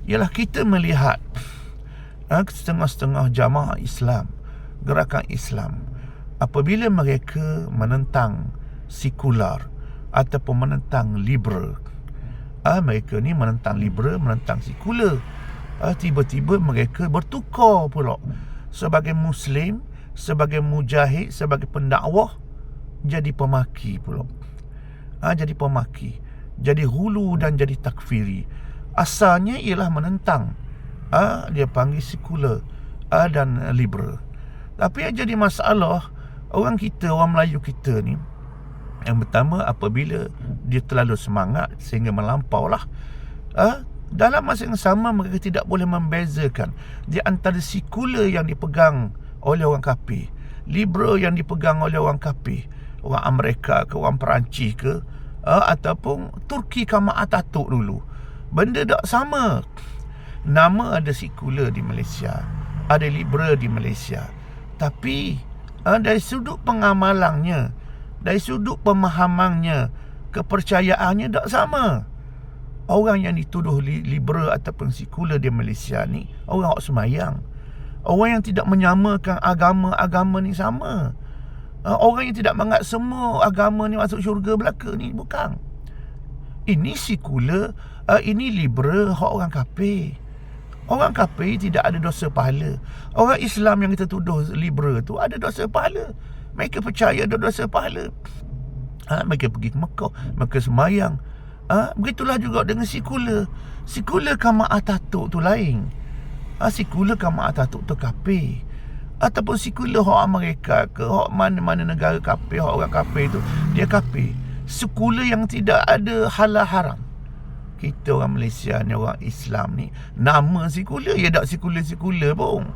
ialah kita melihat setengah-setengah jamaah Islam, gerakan Islam, apabila mereka menentang sekular ataupun menentang liberal, mereka ni menentang liberal, menentang sekular, tiba-tiba mereka bertukar pula. Sebagai Muslim, sebagai mujahid, sebagai pendakwah, jadi pemaki pula. Jadi pemaki, jadi hulu dan jadi takfiri. Asalnya ialah menentang, dia panggil sekular dan liberal. Tapi yang jadi masalah, orang Melayu kita ni, yang pertama, apabila dia terlalu semangat sehingga melampaulah, dalam masa yang sama mereka tidak boleh membezakan di antara sekular yang dipegang oleh orang kafir, liberal yang dipegang oleh orang kafir, orang Amerika ke, orang Perancis ke, ataupun Turki Kemal Atatürk dulu. Benda tak sama. Nama ada sekular di Malaysia, ada liberal di Malaysia, tapi dari sudut pengamalannya, dari sudut pemahamannya, kepercayaannya tak sama. Orang yang dituduh liberal ataupun sekular di Malaysia ni orang hak semayang, orang yang tidak menyamakan agama-agama ni sama, orang yang tidak menganggap semua agama ni masuk syurga belaka ni, bukan. Ini sekular, ini liberal, hak orang kafir. Orang kafir tidak ada dosa pahala. Orang Islam yang kita tuduh liberal tu ada dosa pahala. Mereka percaya ada dosa pahala. Mereka pergi ke Mekah, mereka semayang. Begitulah juga dengan sekular. Sekular Kemal Atatürk tu lain. Sekular Kemal Atatürk tu kafir. Ataupun sekular hak Amerika ke, hak mana-mana negara kafir, hak orang kafir tu, dia kafir. Sekular yang tidak ada halal haram. Kita orang Malaysia ni, orang Islam ni, nama sekular, ya tak sekular-sekular pun.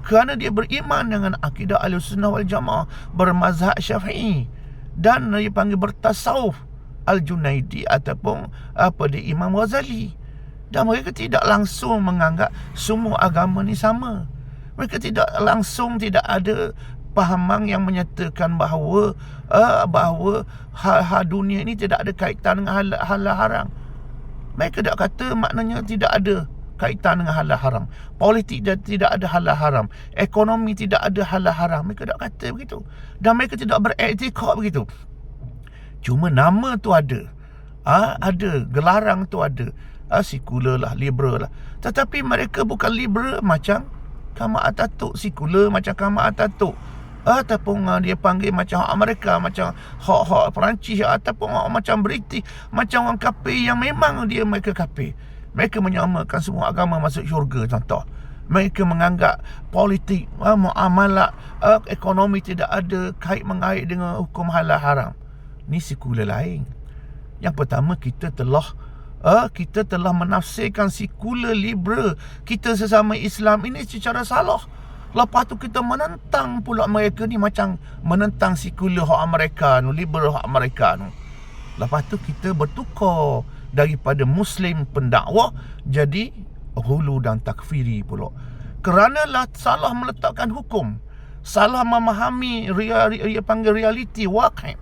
Kerana dia beriman dengan akidah Ahlussunnah wal Jamaah, bermazhab Syafi'i, dan dia panggil bertasawuf Al-Junaidi ataupun dia Imam Ghazali. Dan mereka tidak langsung menganggap semua agama ni sama. Mereka tidak langsung, tidak ada pahaman yang menyatakan bahawa hal dunia ini tidak ada kaitan dengan halal haram. Mereka tak kata maknanya tidak ada kaitan dengan halal haram. Politik tidak ada halal haram. Ekonomi tidak ada halal haram. Mereka tak kata begitu. Dan mereka tidak berektikad begitu. Cuma nama tu ada. Ada. Gelarang tu ada. Sekular lah, liberal lah. Tetapi mereka bukan liberal macam Kemal Atatürk. Sekular macam Kemal Atatürk. Ataupun dia panggil macam hak Amerika, macam hak Perancis, ataupun macam British, macam orang kafir yang memang mereka kafir. Mereka menyamakan semua agama masuk syurga, contoh. Mereka menganggap politik, muamalat, ekonomi tidak ada kait-mengait dengan hukum halal haram. Ni sekular lain. Yang pertama, kita telah menafsirkan sekular liberal kita sesama Islam ini secara salah. Lepas tu kita menentang pula mereka ni macam menentang sekular hak Amerika nu, liberal hak Amerika nu. Lepas tu kita bertukar daripada Muslim pendakwah jadi hulu dan takfiri pula. Kerana lah salah meletakkan hukum, salah memahami realiti waqi'.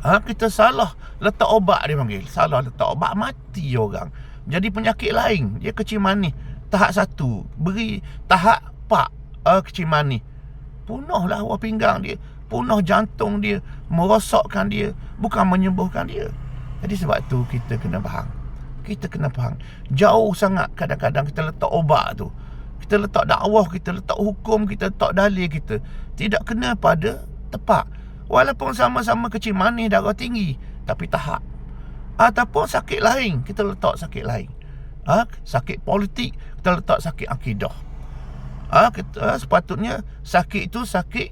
Kita salah letak obat, dia panggil. Salah letak obat, mati orang. Jadi penyakit lain, dia kecil manis tahap 1, beri tahap 4 kecil manis. Punahlah awal pinggang dia, punah jantung dia, merosakkan dia, bukan menyembuhkan dia. Jadi sebab tu kita kena faham. Kita kena faham. Jauh sangat kadang-kadang kita letak obat tu. Kita letak dakwah, kita letak hukum, kita letak dalil kita. Tidak kena pada tepat. Walaupun sama-sama kecil manis, darah tinggi, tapi tahap. Ataupun sakit lain, kita letak sakit lain. Sakit politik, kita letak sakit akidah. Sepatutnya sakit itu sakit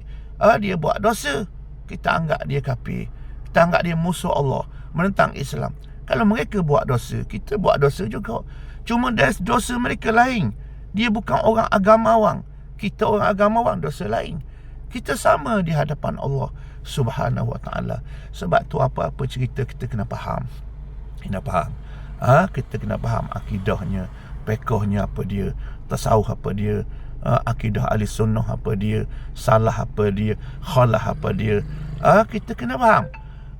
dia buat dosa, kita anggap dia kafir, kita anggap dia musuh Allah, menentang Islam. Kalau mereka buat dosa, kita buat dosa juga. Cuma dosa mereka lain. Dia bukan orang agamawan, kita orang agamawan, dosa lain. Kita sama di hadapan Allah Subhanahu wa ta'ala. Sebab tu apa-apa cerita kita kena faham. Kena faham. Kita kena faham akidahnya, fiqhnya apa dia, tasawuf apa dia, akidah ahli sunnah apa dia, salah apa dia, khalah apa dia. Kita kena faham.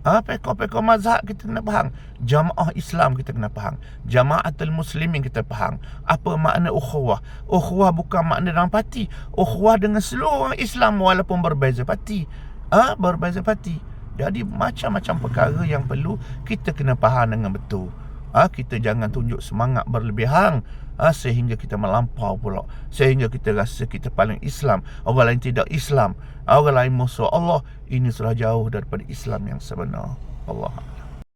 Pekor-pekor mazhab kita kena faham. Jamaah Islam kita kena faham. Jamaatul Muslimin kita faham. Apa makna ukhuwah? Ukhuwah bukan makna dalam parti. Ukhuwah dengan seluruh orang Islam walaupun berbeza parti. Berbeza parti. Jadi macam-macam perkara yang perlu kita kena faham dengan betul. Kita jangan tunjuk semangat berlebihan sehingga kita melampau pula, sehingga kita rasa kita paling Islam, orang lain tidak Islam, orang lain musuh Allah. Ini sudah jauh daripada Islam yang sebenar. Allah.